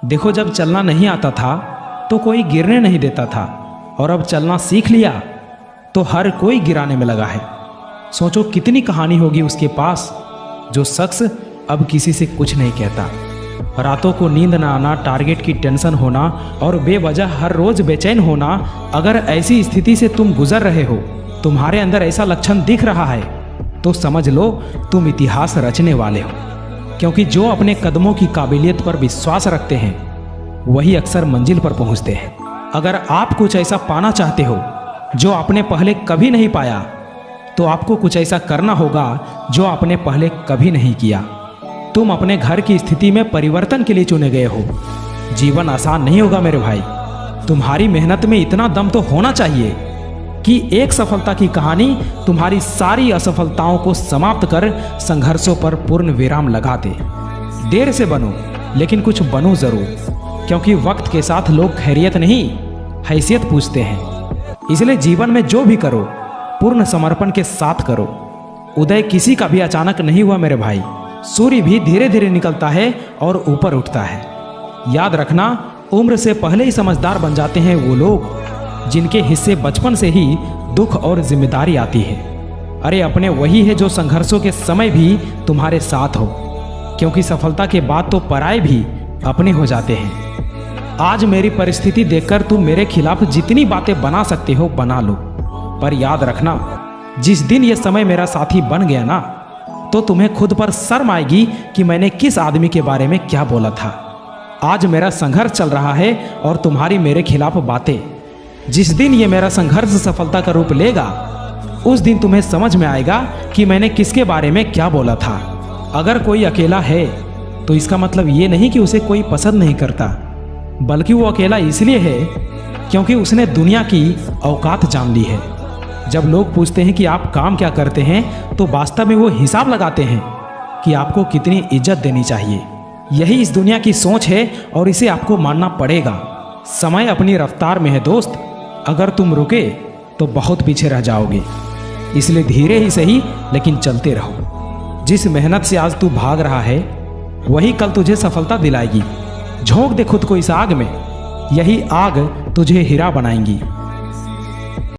देखो, जब चलना नहीं आता था तो कोई गिरने नहीं देता था, और अब चलना सीख लिया तो हर कोई गिराने में लगा है। सोचो कितनी कहानी होगी उसके पास, जो शख्स अब किसी से कुछ नहीं कहता। रातों को नींद ना आना, टारगेट की टेंशन होना और बेवजह हर रोज बेचैन होना। अगर ऐसी स्थिति से तुम गुजर रहे हो, तुम्हारे अंदर ऐसा लक्षण दिख रहा है, तो समझ लो तुम इतिहास रचने वाले हो। क्योंकि जो अपने कदमों की काबिलियत पर विश्वास रखते हैं वही अक्सर मंजिल पर पहुंचते हैं। अगर आप कुछ ऐसा पाना चाहते हो जो आपने पहले कभी नहीं पाया, तो आपको कुछ ऐसा करना होगा जो आपने पहले कभी नहीं किया। तुम अपने घर की स्थिति में परिवर्तन के लिए चुने गए हो। जीवन आसान नहीं होगा मेरे भाई। तुम्हारी मेहनत में इतना दम तो होना चाहिए कि एक सफलता की कहानी तुम्हारी सारी असफलताओं को समाप्त कर संघर्षों पर पूर्ण विराम लगा दे। देर से बनो, लेकिन कुछ बनो जरूर, क्योंकि वक्त के साथ लोग खैरियत नहीं, हैसियत पूछते हैं। इसलिए जीवन में जो भी करो पूर्ण समर्पण के साथ करो। उदय किसी का भी अचानक नहीं हुआ मेरे भाई। सूर्य भी धीरे धीरे निकलता है और ऊपर उठता है। याद रखना, उम्र से पहले ही समझदार बन जाते हैं वो लोग जिनके हिस्से बचपन से ही दुख और जिम्मेदारी आती है। अरे अपने वही है जो संघर्षों के समय भी तुम्हारे साथ हो, क्योंकि सफलता के बाद तो पराये भी अपने हो जाते हैं। आज मेरी परिस्थिति देखकर तुम मेरे खिलाफ जितनी बातें बना सकते हो बना लो, पर याद रखना, जिस दिन ये समय मेरा साथी बन गया ना, तो तुम्हें खुद पर शर्म आएगी कि मैंने किस आदमी के बारे में क्या बोला था। आज मेरा संघर्ष चल रहा है और तुम्हारी मेरे खिलाफ बातें। जिस दिन ये मेरा संघर्ष सफलता का रूप लेगा, उस दिन तुम्हें समझ में आएगा कि मैंने किसके बारे में क्या बोला था। अगर कोई अकेला है तो इसका मतलब ये नहीं कि उसे कोई पसंद नहीं करता, बल्कि वो अकेला इसलिए है क्योंकि उसने दुनिया की औकात जान ली है। जब लोग पूछते हैं कि आप काम क्या करते हैं, तो वास्तव में वो हिसाब लगाते हैं कि आपको कितनी इज्जत देनी चाहिए। यही इस दुनिया की सोच है और इसे आपको मानना पड़ेगा। समय अपनी रफ्तार में है दोस्त, अगर तुम रुके तो बहुत पीछे रह जाओगे। इसलिए धीरे ही सही लेकिन चलते रहो। जिस मेहनत से आज तू भाग रहा है वही कल तुझे सफलता दिलाएगी। झोंक दे खुद को इस आग में, यही आग तुझे हीरा बनाएंगी।